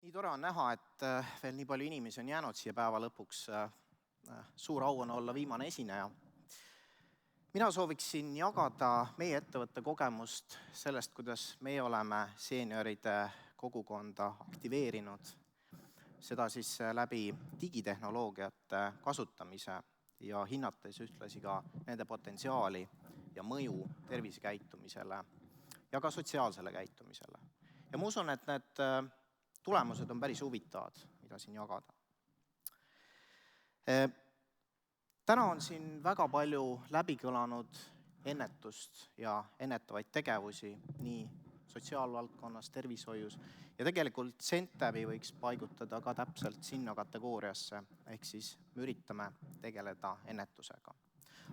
Nii tore on näha, et veel nii palju inimesi on jäänud siia päeva lõpuks. Suur au on olla viimane esineja. Mina sooviksin jagada meie ettevõtte kogemust sellest, kuidas meie oleme seenioride kogukonda aktiveerinud. Seda siis läbi digitehnoloogiate kasutamise ja hinnates ühtlasi ka nende potentsiaali ja mõju tervisekäitumisele ja ka sotsiaalsele käitumisele. Ja ma usun, et need tulemused on päris huvitavad, mida siin jagada. Täna on siin väga palju läbikõlanud ennetust ja ennetavaid tegevusi nii sotsiaalvaldkonnas, tervishoius ja tegelikult CentAbi võiks paigutada ka täpselt sinna kategooriasse, ehk siis me üritame tegeleda ennetusega.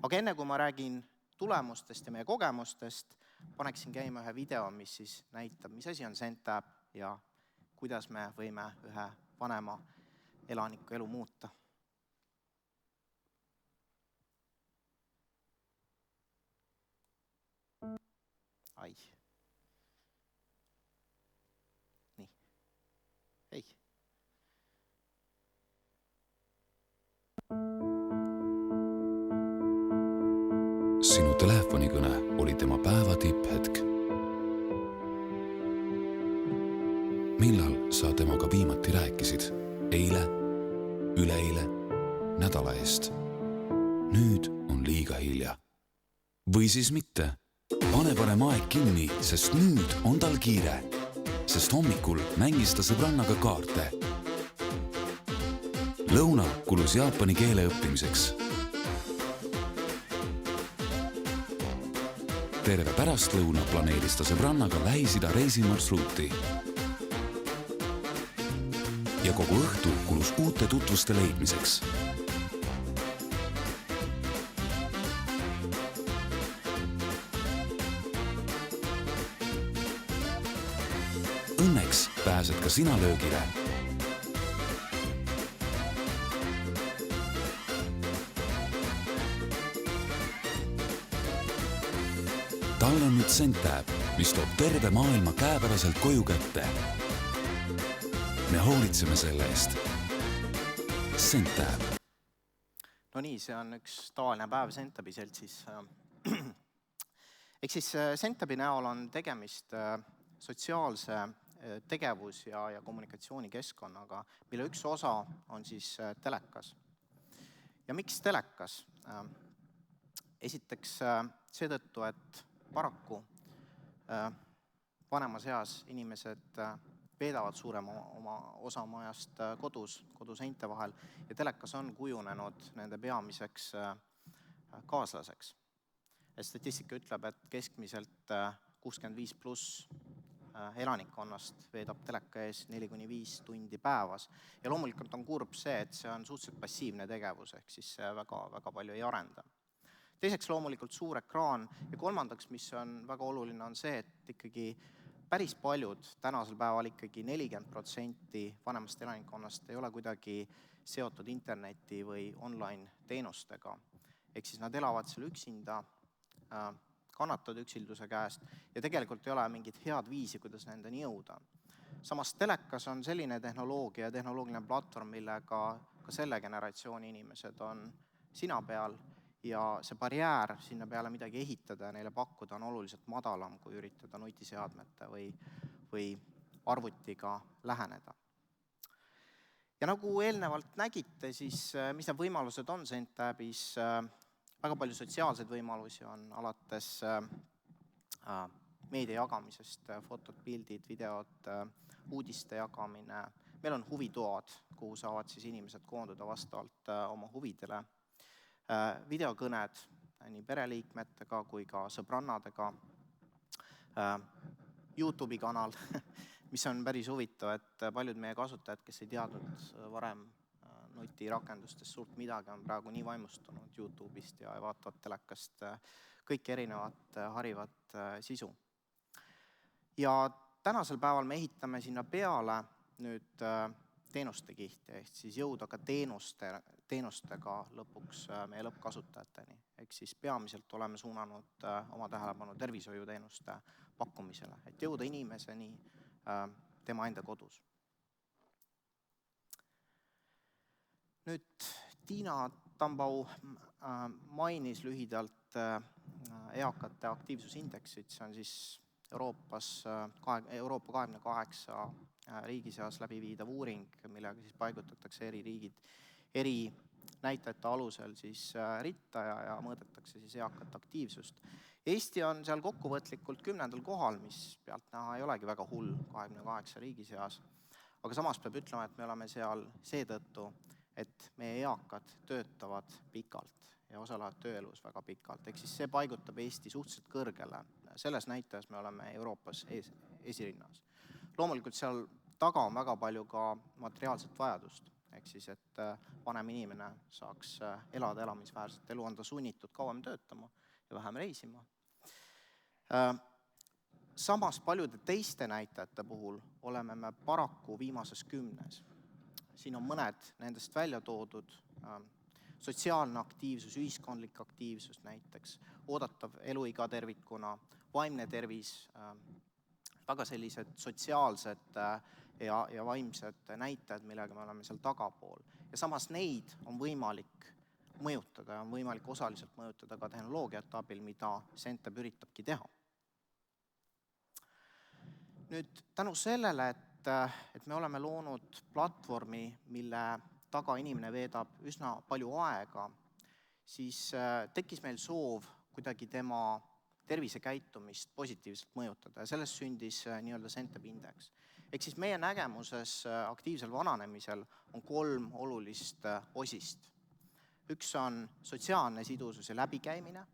Aga enne kui ma räägin tulemustest ja meie kogemustest, paneksin käima ühe video, mis siis näitab, mis asi on CentAb ja kuidas me võime ühe vanema elaniku elu muuta. Ai. Nii. Ei. Sinu telefonikõne oli tema päeva tipphetk. Millal sa temaga viimati rääkisid? Eile, üleeile, nädala eest. Nüüd on liiga hilja. Või siis mitte. Pane parem aeg kinni, sest nüüd on tal kiire. Sest hommikul mängis ta sõbrannaga kaarte. Lõuna kulus jaapani keele õppimiseks. Terve pärastlõuna planeeris ta sõbrannaga Lähis-Ida reisimarsruuti. Ja kogu õhtu kulus uute tutvuste leidmiseks. Õnneks pääsed ka sina löögile. Tal on nüüd CentAb, mis toob terve maailma käepäraselt koju kätte. Me hoolitseme selle eest. CentAb. No nii, see on üks tavaline päev CentAbi seltsis. Ehk siis CentAbi näol on tegemist sotsiaalse tegevus- ja kommunikatsioonikeskkonnaga, mille üks osa on siis telekas. Ja miks telekas? Esiteks seetõttu, et paraku vanemas eas inimesed veedavad suurema oma osa majast koduseinte vahel ja telekas on kujunenud nende peamiseks kaaslaseks. Statistika ütleb, et keskmiselt 65+ elanikkonnast veedab teleka ees 4-5 tundi päevas. Ja loomulikult on kurb see, et see on suhteliselt passiivne tegevus, ehk siis see väga palju ei arenda. Teiseks loomulikult suur ekraan ja kolmandaks, mis on väga oluline, on see, et ikkagi päris paljud tänasel päeval ikkagi 40% vanemast elanikkonnast ei ole kuidagi seotud interneti või online teenustega. Ehk siis nad elavad seal üksinda, kannatavad üksilduse käest ja tegelikult ei ole mingit head viisi, kuidas nendeni jõuda. Samas telekas on selline tehnoloogiline platvorm, millega ka selle generatsiooni inimesed on sina peal ja see barjäär sinna peale midagi ehitada ja neile pakkuda on oluliselt madalam, kui üritada nutiseadmete või arvutiga läheneda. Ja nagu eelnevalt nägite, siis mis need võimalused on CentAbis? Väga palju sotsiaalseid võimalusi on alates meedia jagamisest, fotod, pildid, videod, uudiste jagamine. Meil on huvitoad, kuhu saavad siis inimesed koonduda vastavalt oma huvidele. Videokõned nii pereliikmetega kui ka sõbrannadega. YouTube'i kanal, mis on päris huvitav, et paljud meie kasutajad, kes ei teadnud varem nutirakendustest suurt midagi, on praegu nii vaimustunud YouTube'ist ja vaatavad telekast kõik erinevat harivat sisu. Ja tänasel päeval me ehitame sinna peale nüüd teenuste kihti, ehk siis jõuda ka teenustega lõpuks meie lõppkasutajateni. Ehk siis peamiselt oleme suunanud oma tähelepanu tervishoiuteenuste pakkumisele, et jõuda inimeseni tema enda kodus. Nüüd Tiina Tambau mainis lühidalt eakate aktiivsusindeksit, see on siis Euroopa 28 riigi seas läbi viidav uuring, millega siis paigutatakse eri riigid eri näitajate alusel siis ritta ja mõõdetakse siis eakate aktiivsust. Eesti on seal kokkuvõtlikult 10. kohal, mis pealt näha ei olegi väga hull 28 riigi seas. Aga samas peab ütlema, et me oleme seal seetõttu, et meie eakad töötavad pikalt ja osalevad tööelus väga pikalt. Ehk siis see paigutab Eesti suhteliselt kõrgele. Selles näitajas me oleme Euroopas esirinnas. Loomulikult seal taga on väga palju ka materiaalset vajadust. Ehk siis, et vanem inimene saaks elada elamisväärset elu, on ta sunnitud kauem töötama ja vähem reisima. Samas paljude teiste näitajate puhul oleme me paraku viimases 10. Siin on mõned nendest välja toodud. Sotsiaalne aktiivsus, ühiskondlik aktiivsus näiteks, oodatav eluiga tervikuna, vaimne tervis, väga sellised sotsiaalsed ja vaimsed näitajad, millega me oleme seal tagapool. Ja samas neid on võimalik mõjutada ja on võimalik osaliselt mõjutada ka tehnoloogiate abil, mida Centab üritabki teha. Nüüd tänu sellele, et me oleme loonud platvormi, mille taga inimene veedab üsna palju aega, siis tekkis meil soov kuidagi tema tervisekäitumist positiivselt mõjutada ja sellest sündis nii-öelda Centab indeks. Ehk siis meie nägemuses aktiivsel vananemisel on 3 olulist osist. Üks on sotsiaalne sidusus ja läbikäimine,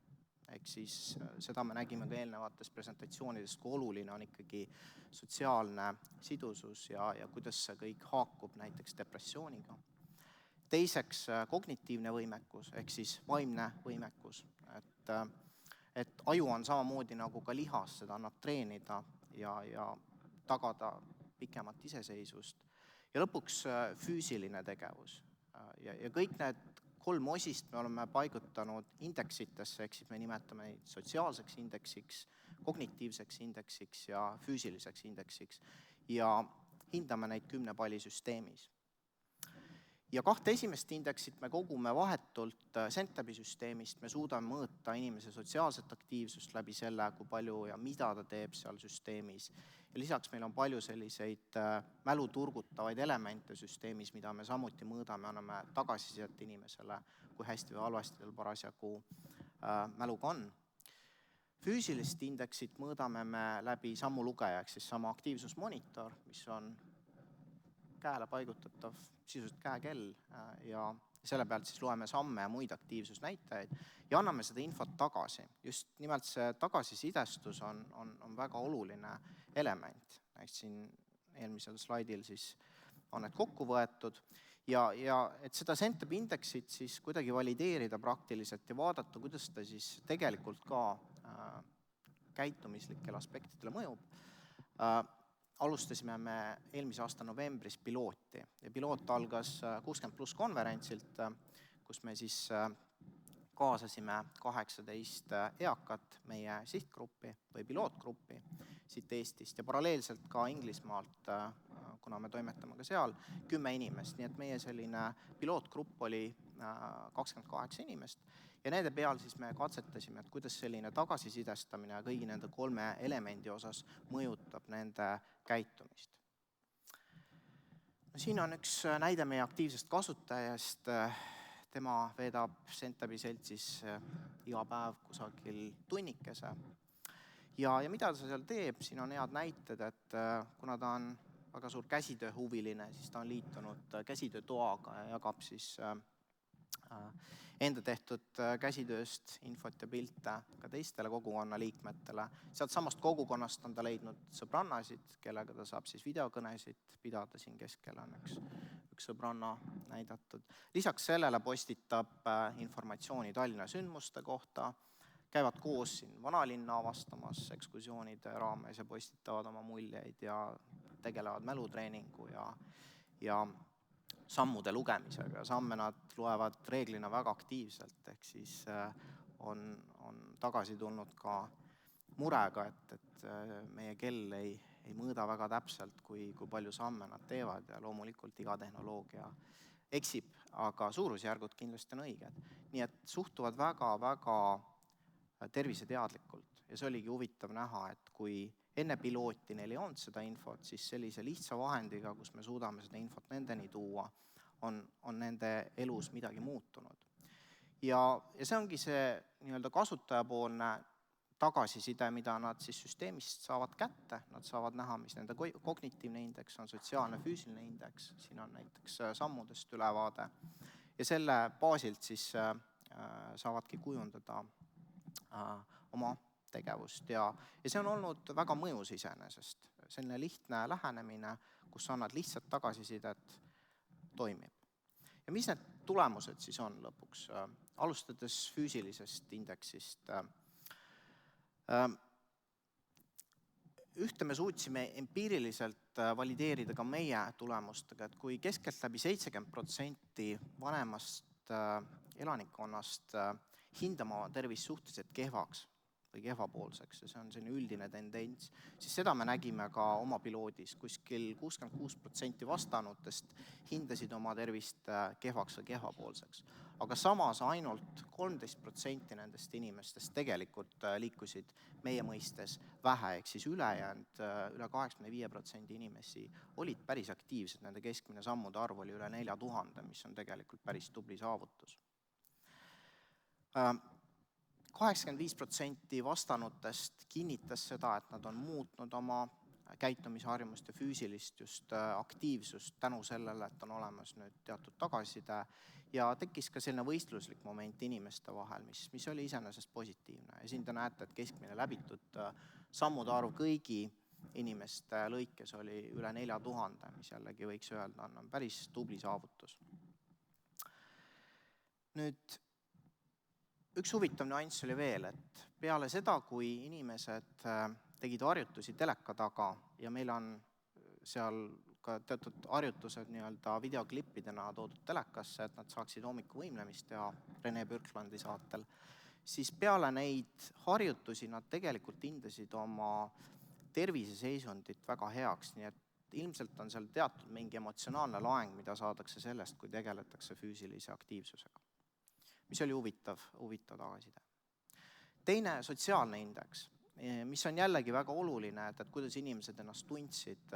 ehk siis seda me nägime ka eelnevates presentatsioonidest, kui oluline on ikkagi sotsiaalne sidusus ja kuidas see kõik haakub näiteks depressiooniga. Teiseks kognitiivne võimekus, ehk siis vaimne võimekus, et aju on samamoodi nagu ka lihas, seda annab treenida ja tagada pikemat iseseisvust. Ja lõpuks füüsiline tegevus. Ja kõik need 3 osist me oleme paigutanud indeksitesse, ehk siis me nimetame neid sotsiaalseks indeksiks, kognitiivseks indeksiks ja füüsiliseks indeksiks ja hindame neid 10 pallisüsteemis. Ja 2 esimest indeksit me kogume vahetult Centabi süsteemist, me suudame mõõta inimese sotsiaalset aktiivsust läbi selle, kui palju ja mida ta teeb seal süsteemis. Ja lisaks meil on palju selliseid mälu turgutavaid elemente süsteemis, mida me samuti mõõdame, anname tagasisidet inimesele, kui hästi või halvasti tal parasjagu mäluga on. Füüsilist indeksit mõõdame me läbi sammulugeja, ehk siis sama aktiivsusmonitor, mis on käele paigutatav sisuliselt käekell ja selle pealt siis loeme samme ja muid aktiivsusnäitajaid ja anname seda infot tagasi. Just nimelt see tagasisidestus on väga oluline element. Siin eelmisel slaidil siis on need kokku võetud ja et seda Centab indeksit siis kuidagi valideerida praktiliselt ja vaadata, kuidas ta siis tegelikult ka käitumislikele aspektidele mõjub. Alustasime me eelmise aasta novembris pilooti ja piloot algas 60+ konverentsilt, kus me siis kaasasime 18 eakat meie sihtgruppi või pilootgruppi siit Eestist ja paralleelselt ka Inglismaalt, kuna me toimetame ka seal, 10 inimest. Nii et meie selline pilootgrupp oli 28 inimest ja nende peal siis me katsetasime, et kuidas selline tagasisidestamine ja kõigi nende 3 elemendi osas mõjutab nende käitumist. Siin on üks näide meie aktiivsest kasutajast. Tema veedab Centabi seltsis iga päev kusagil tunnikese. Ja mida ta seal teeb? Siin on head näited, et kuna ta on väga suur käsitööhuviline, siis ta on liitunud käsitöötoaga ja jagab siis enda tehtud käsitööst infot ja pilte ka teistele kogukonna liikmetele. Sealt samast kogukonnast on ta leidnud sõbrannasid, kellega ta saab siis videokõnesid pidada. Siin keskel on üks sõbranna näidatud. Lisaks sellele postitab informatsiooni Tallinna sündmuste kohta, käivad koos siin vanalinna avastamas ekskursioonide raames ja postitavad oma muljeid ja tegelevad mälutreeningu ja sammude lugemisega. Samme nad loevad reeglina väga aktiivselt, ehk siis on tagasi tulnud ka murega, et meie kell ei mõõda väga täpselt, kui palju samme nad teevad ja loomulikult iga tehnoloogia eksib, aga suurusjärgud kindlasti on õiged. Nii et suhtuvad väga-väga terviseteadlikult ja see oligi huvitav näha, et kui enne pilooti neil ei olnud seda infot, siis sellise lihtsa vahendiga, kus me suudame seda infot nendeni tuua, on nende elus midagi muutunud. Ja see ongi see nii-öelda kasutajapoolne tagasiside, mida nad siis süsteemist saavad kätte, nad saavad näha, mis nende kognitiivne indeks on, sotsiaalne, füüsiline indeks, siin on näiteks sammudest ülevaade ja selle baasilt siis saavadki kujundada oma tegevust ja see on olnud väga mõjus iseenesest. Selline lihtne lähenemine, kus annad lihtsalt tagasisidet, toimib. Ja mis need tulemused siis on lõpuks? Alustades füüsilisest indeksist. Ühte me suutsime empiiriliselt valideerida ka meie tulemustega, et kui keskeltläbi 70% vanemast elanikkonnast hindama tervist suhteliselt kehvaks või kehvapoolseks ja see on selline üldine tendents, siis seda me nägime ka oma piloodis. Kuskil 66% vastanutest hindasid oma tervist kehvaks või kehvapoolseks. Aga samas ainult 13% nendest inimestest tegelikult liikusid meie mõistes vähe, ehk siis ülejäänud üle 85% inimesi olid päris aktiivsed, nende keskmine sammude arv oli üle 4000, mis on tegelikult päris tubli saavutus. 85% vastanutest kinnitas seda, et nad on muutnud oma käitumisharjumust ja füüsilist just aktiivsust tänu sellele, et on olemas nüüd teatud tagasiside ja tekkis ka selline võistluslik moment inimeste vahel, mis oli iseenesest positiivne. Ja siin te näete, et keskmine läbitud sammude arv kõigi inimeste lõikes oli üle 4000, mis jällegi võiks öelda, on päris tubli saavutus. Nüüd üks huvitav nüanss oli veel, et peale seda, kui inimesed tegid harjutusi teleka taga ja meil on seal ka teatud harjutused nii-öelda videoklippidena toodud telekasse, et nad saaksid hommikuvõimlemist teha Rene Birklandi saatel, siis peale neid harjutusi nad tegelikult hindasid oma terviseseisundit väga heaks, nii et ilmselt on seal teatud mingi emotsionaalne laeng, mida saadakse sellest, kui tegeletakse füüsilise aktiivsusega. Mis oli huvitav tagasiside. Teine sotsiaalne indeks, mis on jällegi väga oluline, et kuidas inimesed ennast tundsid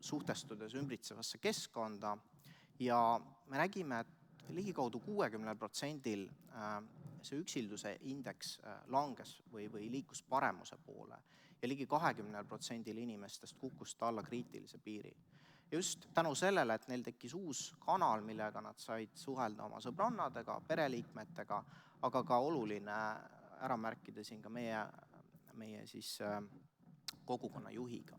suhtestudes ümbritsevasse keskkonda ja me nägime, et ligikaudu 60%-l see üksilduse indeks langes või liikus paremuse poole ja ligi 20%-l inimestest kukkus ta alla kriitilise piiri. Just tänu sellele, et neil tekkis uus kanal, millega nad said suhelda oma sõbrannadega, pereliikmetega, aga ka oluline ära märkida siin ka meie siis kogukonna juhiga.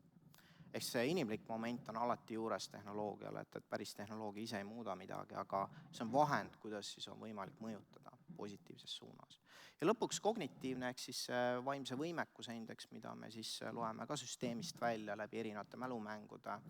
Ehk see inimlik moment on alati juures tehnoloogiale, et päris tehnoloogia ise ei muuda midagi, aga see on vahend, kuidas siis on võimalik mõjutada positiivses suunas. Ja lõpuks kognitiivne ehk siis vaimse võimekuse indeks, mida me siis loeme ka süsteemist välja läbi erinevate mälumängude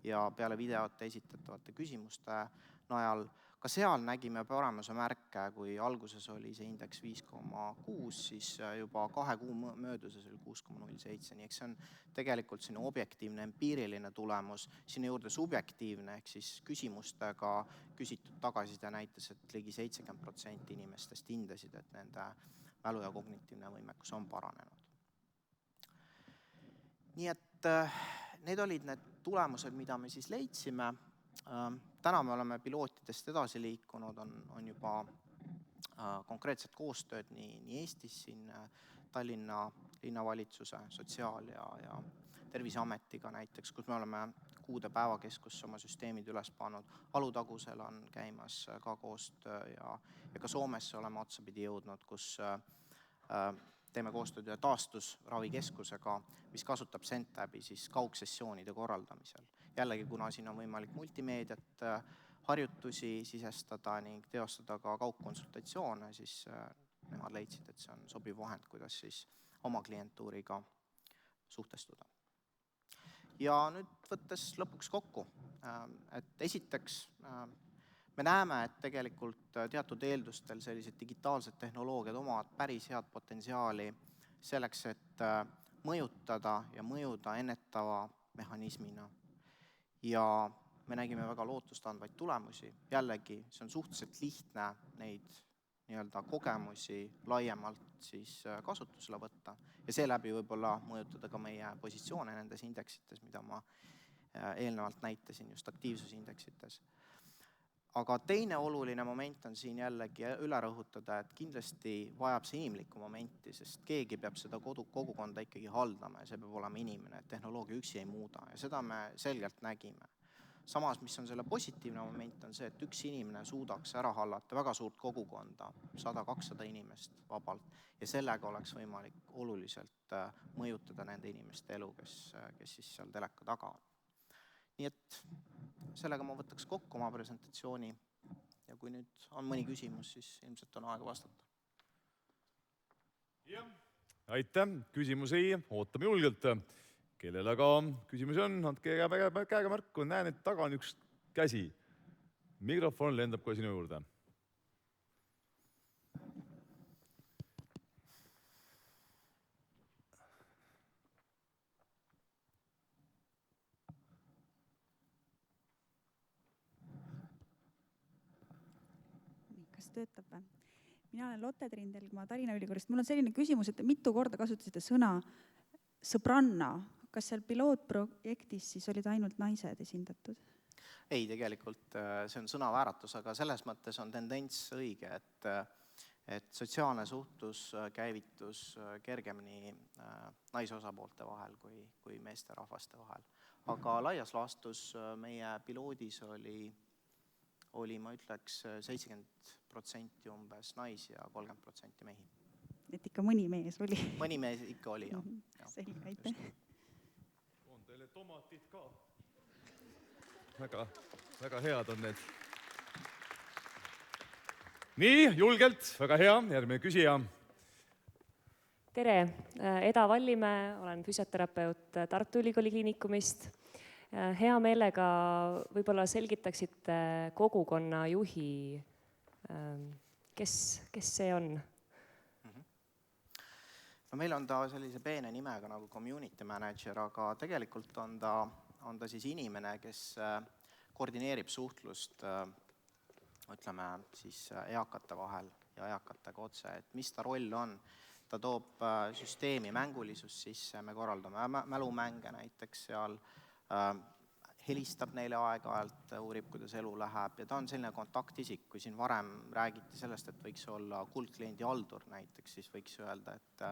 ja peale videote esitatavate küsimuste najal. Ka seal nägime paremuse märke, kui alguses oli see indeks 5,6, siis juba 2 kuu mööduses oli 6,07. Nii see on tegelikult selline objektiivne empiiriline tulemus, sinna juurde subjektiivne ehk siis küsimustega küsitud tagasiside näitas, et ligi 70% inimestest hindasid, et nende mälu ja kognitiivne võimekus on paranenud. Nii et need olid need tulemused, mida me siis leidsime. Täna me oleme pilootidest edasi liikunud, on juba konkreetset koostööd nii Eestis, siin Tallinna linnavalitsuse, sotsiaal- ja terviseametiga näiteks, kus me oleme kuude päevakeskusse oma süsteemid üles pannud. Alutagusel on käimas ka koostöö ja ka Soomesse oleme otsapidi jõudnud, kus teeme koostööd ühe taastusravikeskusega, mis kasutab Zentabi siis kaugsessioonide korraldamisel. Jällegi, kuna siin on võimalik multimeediat, harjutusi sisestada ning teostada ka kaugkonsultatsioone, siis nemad leidsid, et see on sobiv vahend, kuidas siis oma klientuuriga suhtestuda. Ja nüüd võttes lõpuks kokku, et esiteks me näeme, et tegelikult teatud eeldustel sellised digitaalsed tehnoloogiad omavad päris head potentsiaali selleks, et mõjutada ja mõjuda ennetava mehhanismina. Ja me nägime väga lootustandvaid tulemusi, jällegi see on suhteliselt lihtne neid nii-öelda kogemusi laiemalt siis kasutusele võtta ja seeläbi võib-olla mõjutada ka meie positsioone nendes indeksites, mida ma eelnevalt näitasin, just aktiivsusindeksites. Aga teine oluline moment on siin jällegi üle rõhutada, et kindlasti vajab see inimlikku momenti, sest keegi peab seda kogukonda ikkagi haldama ja see peab olema inimene, et tehnoloogia üksi ei muuda ja seda me selgelt nägime. Samas, mis on selle positiivne moment, on see, et üks inimene suudaks ära hallata väga suurt kogukonda, 100-200 inimest vabalt ja sellega oleks võimalik oluliselt mõjutada nende inimeste elu, kes siis seal teleka taga on. Nii et sellega ma võtaks kokku oma presentatsiooni ja kui nüüd on mõni küsimus, siis ilmselt on aega vastata. Aitäh, küsimusi ootame julgelt. Kellel aga küsimusi on, andke käega märku, näen, et taga on üks käsi. Mikrofon lendab kohe sinu juurde. Kas töötab või? Mina olen Lotte Trindel, ma Tallinna Ülikoolist. Mul on selline küsimus, et mitu korda kasutasite sõna sõbranna. Kas seal pilootprojektis siis olid ainult naised esindatud? Ei, tegelikult see on sõnavääratus, aga selles mõttes on tendents õige, et sotsiaalne suhtlus käivitus kergemini naisosapoolte vahel kui meesterahvaste vahel. Aga laias laastus meie piloodis oli ma ütleks 70% umbes naisi ja 30% mehi. Et ikka mõni mees oli? Mõni mees ikka oli, jah. Selge, aitäh. On teile tomatid ka? Väga head on need. Nii, julgelt, väga hea. Järgmine küsija. Tere, Eda Vallimäe, olen füsioterapeut Tartu Ülikooli Kliinikumist. Hea meelega võib-olla selgitaksite kogukonna juhi, kes see on? No meil on ta sellise peene nimega nagu community manager, aga tegelikult on ta siis inimene, kes koordineerib suhtlust ütleme siis eakate vahel ja eakatega otse, et mis ta roll on. Ta toob süsteemi mängulisust sisse, me korraldame mälumänge näiteks seal, helistab neile aeg-ajalt, uurib, kuidas elu läheb ja ta on selline kontaktisik, kui siin varem räägiti sellest, et võiks olla kuldkliendi haldur näiteks, siis võiks öelda, et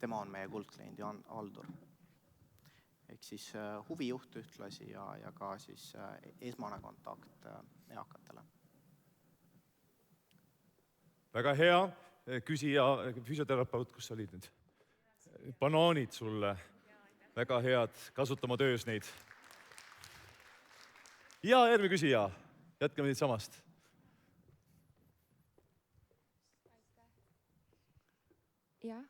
tema on meie kuldkliendi haldur. Ehk siis huvijuht ühtlasi ja ka siis esmane kontakt eakatele. Väga hea küsija, füsioterapeut, kus olid nüüd? Banaanid sulle. Väga head, kasutama töös neid. Ja järgmine küsija, jätkame neid samast. Jah,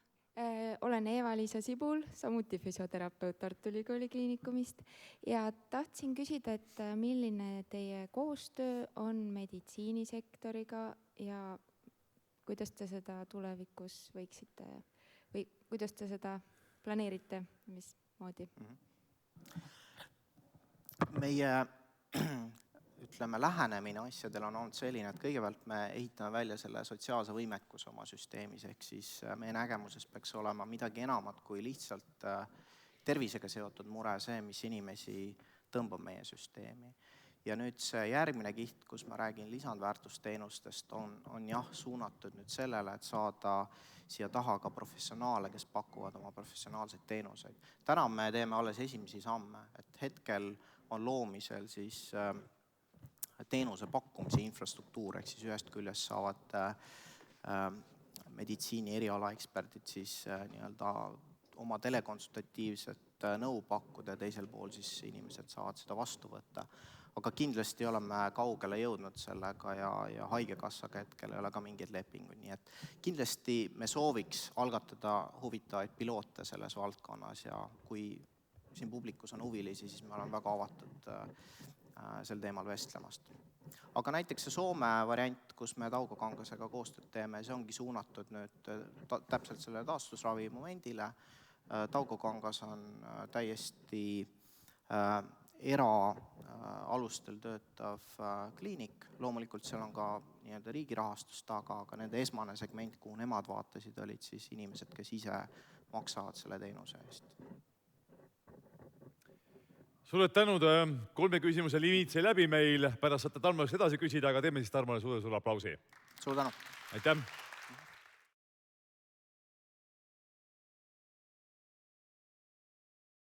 olen Eva-Liisa Sibul, samuti füsioterapeut Tartu Ülikooli Kliinikumist ja tahtsin küsida, et milline teie koostöö on meditsiinisektoriga ja kuidas te seda tulevikus võiksite või kuidas te seda planeerite, mis moodi? Meie ütleme, lähenemine asjadel on olnud selline, et kõigepealt me ehitame välja selle sotsiaalse võimekuse oma süsteemis, ehk siis meie nägemuses peaks olema midagi enamat kui lihtsalt tervisega seotud mure, see, mis inimesi tõmbab meie süsteemi. Ja nüüd see järgmine kiht, kus ma räägin lisandväärtusteenustest, on jah suunatud nüüd sellele, et saada siia taha ka professionaale, kes pakuvad oma professionaalseid teenuseid. Täna me teeme alles esimesi samme, et hetkel on loomisel siis teenuse pakkumise infrastruktuur, ehk siis ühest küljest saavad meditsiini erialaeksperdid siis nii-öelda oma telekonsultatiivset nõu pakkuda ja teisel pool siis inimesed saavad seda vastu võtta. Aga kindlasti oleme kaugele jõudnud sellega ja haigekassaga hetkel ei ole ka mingeid lepinguid, nii et kindlasti me sooviks algatada huvitavaid piloote selles valdkonnas ja kui siin publikus on huvilisi, siis me oleme väga avatud sel teemal vestlemast. Aga näiteks see Soome variant, kus me Taugo Kangasega koostööd teeme, see ongi suunatud nüüd täpselt selle taastusravi momendile. Taugo Kangas on täiesti eraalustel töötav kliinik, loomulikult seal on ka nii-öelda riigi rahastust taga, aga nende esmane segment, kuhu nemad vaatasid, olid siis inimesed, kes ise maksavad selle teenuse eest. Suured tänud, 3 küsimuse limiit sai läbi meil, pärast saate Tarmost edasi küsida, aga teeme siis Tarmole suure aplausi. Suur tänu! Aitäh!